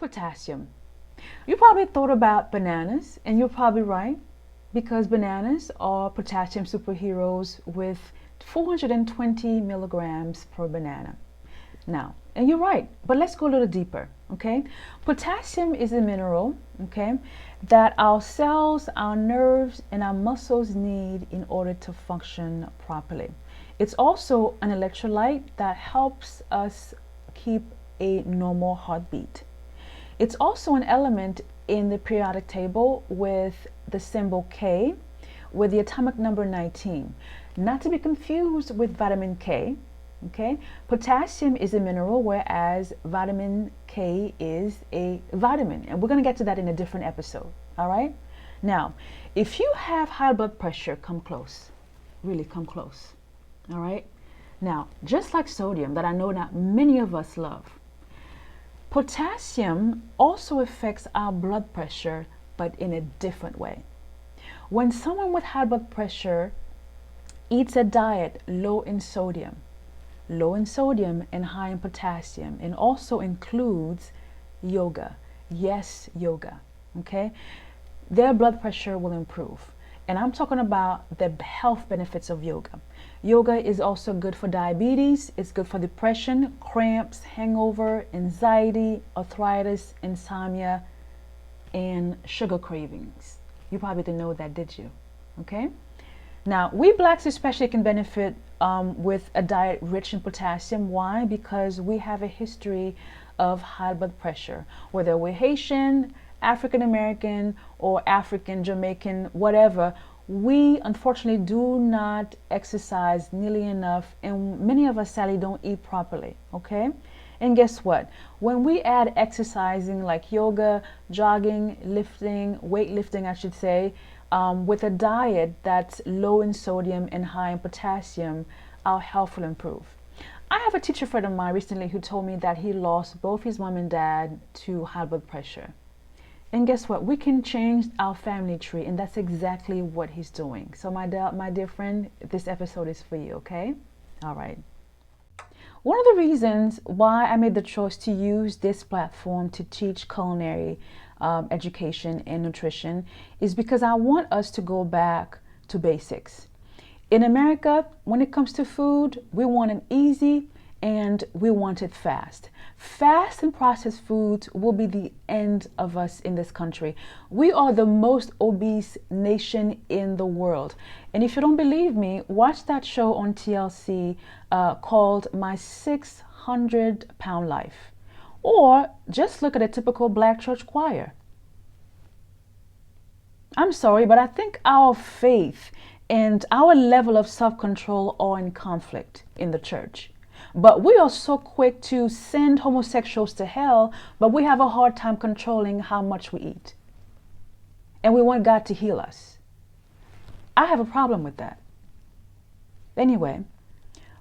potassium? You probably thought about bananas, and you're probably right, because bananas are potassium superheroes with 420 milligrams per banana. Now, and you're right, but let's go a little deeper, okay? Potassium is a mineral, okay, that our cells, our nerves, and our muscles need in order to function properly. It's also an electrolyte that helps us keep a normal heartbeat. It's also an element in the periodic table with the symbol K, with the atomic number 19. Not to be confused with vitamin K. Okay, potassium is a mineral, whereas vitamin K is a vitamin, and we're going to get to that in a different episode. All right, now if you have high blood pressure, come close, really come close. All right, now just like sodium, that I know that many of us love, potassium also affects our blood pressure, but in a different way. When someone with high blood pressure eats a diet low in sodium and high in potassium, and also includes yoga, yes, yoga, okay, their blood pressure will improve. And I'm talking about the health benefits of yoga. Yoga is also good for diabetes. It's good for depression, cramps, hangover, anxiety, arthritis, insomnia, and sugar cravings. You probably didn't know that, did you? Okay. Now, we blacks especially can benefit with a diet rich in potassium. Why? Because we have a history of high blood pressure, whether we're Haitian, African American, or African, Jamaican, whatever. We unfortunately do not exercise nearly enough, and many of us sadly don't eat properly, okay? And guess what? When we add exercising like yoga, jogging, lifting, weightlifting, I should say, with a diet that's low in sodium and high in potassium, our health will improve. I have a teacher friend of mine recently who told me that he lost both his mom and dad to high blood pressure. And guess what? We can change our family tree, and that's exactly what he's doing. So my dear friend, this episode is for you, okay? All right. One of the reasons why I made the choice to use this platform to teach culinary education and nutrition is because I want us to go back to basics. In America, when it comes to food, we want it easy and we want it fast. Fast and processed foods will be the end of us in this country. We are the most obese nation in the world. And if you don't believe me, watch that show on TLC called My 600-Pound Life. Or just look at a typical black church choir. I'm sorry, but I think our faith and our level of self-control are in conflict in the church. But we are so quick to send homosexuals to hell, but we have a hard time controlling how much we eat. And we want God to heal us. I have a problem with that. Anyway,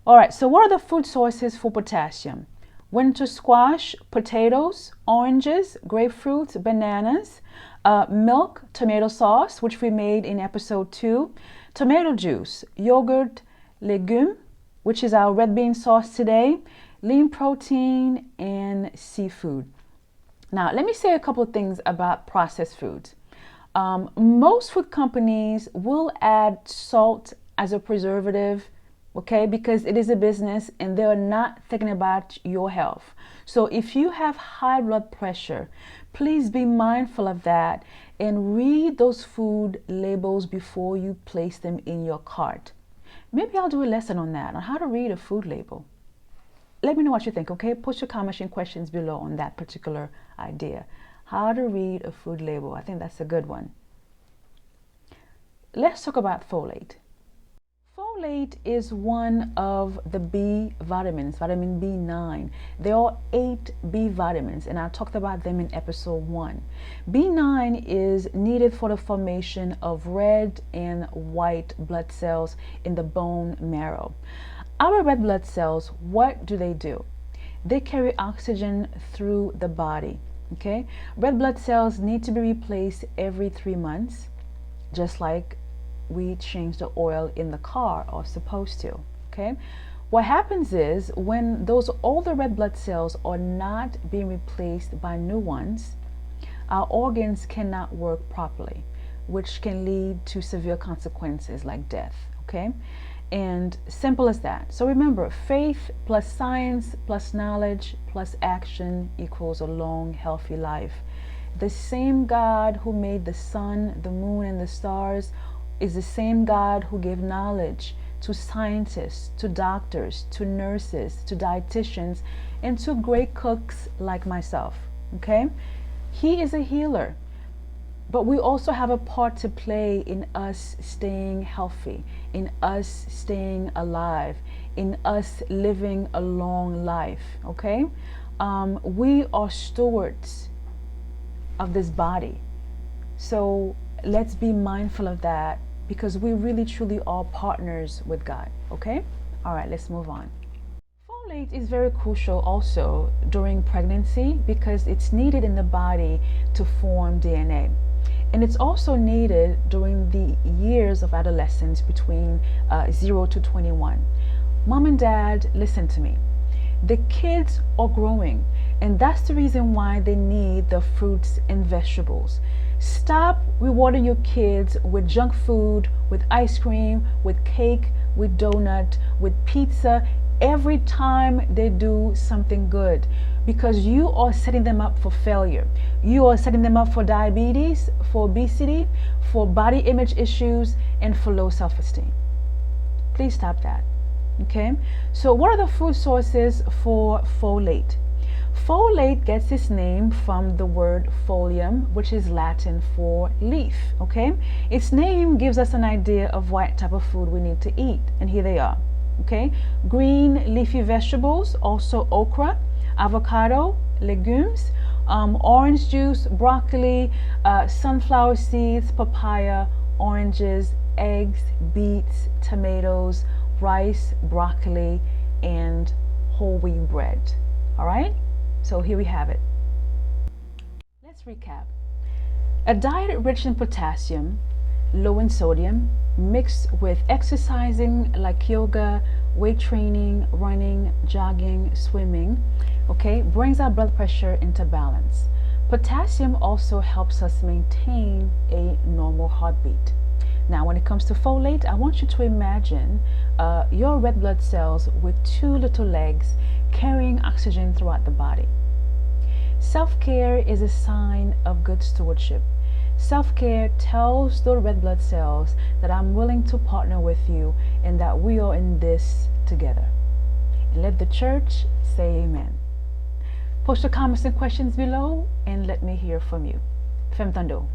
all right, so what are the food sources for potassium? Winter squash, potatoes, oranges, grapefruits, bananas, milk, tomato sauce, which we made in episode 2, tomato juice, yogurt, legume, which is our red bean sauce today, lean protein, and seafood. Now, let me say a couple of things about processed foods. Most food companies will add salt as a preservative, okay, because it is a business and they're not thinking about your health. So if you have high blood pressure, please be mindful of that and read those food labels before you place them in your cart. Maybe I'll do a lesson on that, on how to read a food label. Let me know what you think, okay? Post your comments and questions below on that particular idea. How to read a food label. I think that's a good one. Let's talk about folate. Folate is one of the B vitamins, vitamin B9. There are 8 B vitamins, and I talked about them in episode 1. B9 is needed for the formation of red and white blood cells in the bone marrow. Our red blood cells, what do? They carry oxygen through the body, okay? Red blood cells need to be replaced every 3 months, just like we change the oil in the car are supposed to, okay? What happens is when those older red blood cells are not being replaced by new ones, our organs cannot work properly, which can lead to severe consequences like death. Okay? And simple as that. So remember, faith plus science plus knowledge plus action equals a long, healthy life. The same God who made the sun, the moon, and the stars is the same God who gave knowledge to scientists, to doctors, to nurses, to dietitians, and to great cooks like myself. Okay? He is a healer. But we also have a part to play in us staying healthy, in us staying alive, in us living a long life, okay? We are stewards of this body. So let's be mindful of that because we really truly are partners with God, okay? All right, let's move on. Folate is very crucial also during pregnancy because it's needed in the body to form DNA. And it's also needed during the years of adolescence between 0 to 21. Mom and dad, listen to me. The kids are growing, and that's the reason why they need the fruits and vegetables. Stop rewarding your kids with junk food, with ice cream, with cake, with donut, with pizza every time they do something good, because you are setting them up for failure. You are setting them up for diabetes, for obesity, for body image issues, and for low self-esteem. Please stop that. Okay? So what are the food sources for folate? Folate gets its name from the word folium, which is Latin for leaf. Okay? Its name gives us an idea of what type of food we need to eat, and here they are. Okay? Green leafy vegetables, also okra, avocado, legumes, orange juice, broccoli, sunflower seeds, papaya, oranges, eggs, beets, tomatoes, rice, broccoli, and whole wheat bread. All right? So here we have it. Let's recap. A diet rich in potassium, low in sodium, mixed with exercising like yoga, weight training, running, jogging, swimming, okay, brings our blood pressure into balance. Potassium also helps us maintain a normal heartbeat. Now, when it comes to folate, I want you to imagine your red blood cells with two little legs carrying oxygen throughout the body. Self-care is a sign of good stewardship. Self-care tells the red blood cells that I'm willing to partner with you and that we are in this together. And let the church say amen. Post your comments and questions below and let me hear from you. Fem Tando.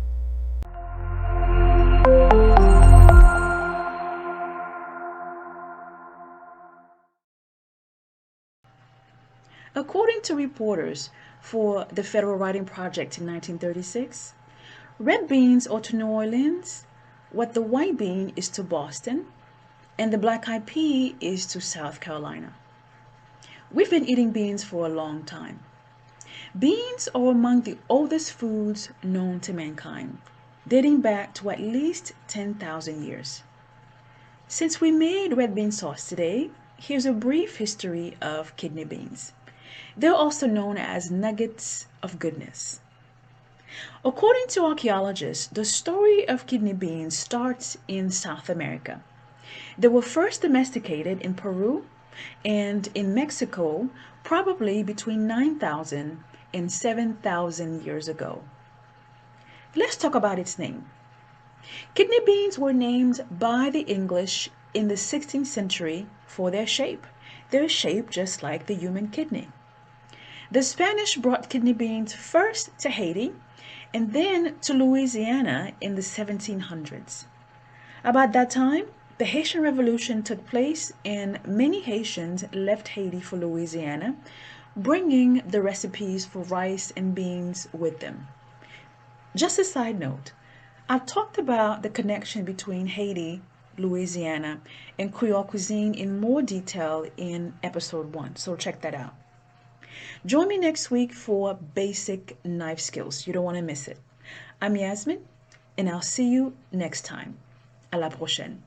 According to reporters for the Federal Writing Project in 1936, red beans are to New Orleans what the white bean is to Boston and the black-eyed pea is to South Carolina. We've been eating beans for a long time. Beans are among the oldest foods known to mankind, dating back to at least 10,000 years. Since we made red bean sauce today, here's a brief history of kidney beans. They're also known as nuggets of goodness. According to archaeologists, the story of kidney beans starts in South America. They were first domesticated in Peru and in Mexico, probably between 9,000 and 7,000 years ago. Let's talk about its name. Kidney beans were named by the English in the 16th century for their shape. They're shaped just like the human kidney. The Spanish brought kidney beans first to Haiti and then to Louisiana in the 1700s. About that time, the Haitian Revolution took place and many Haitians left Haiti for Louisiana, bringing the recipes for rice and beans with them. Just a side note, I've talked about the connection between Haiti, Louisiana, and Creole cuisine in more detail in episode 1, so check that out. Join me next week for basic knife skills. You don't want to miss it. I'm Yasmin, and I'll see you next time. À la prochaine.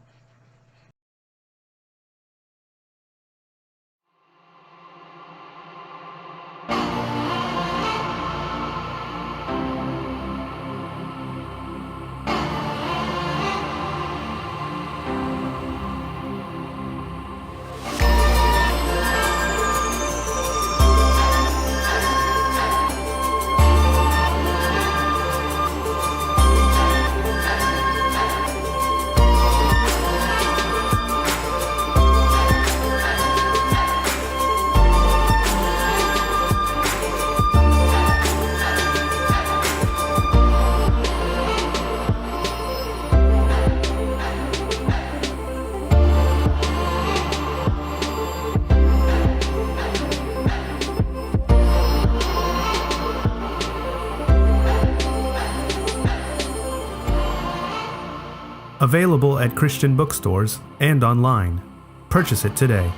Available at Christian bookstores and online. Purchase it today.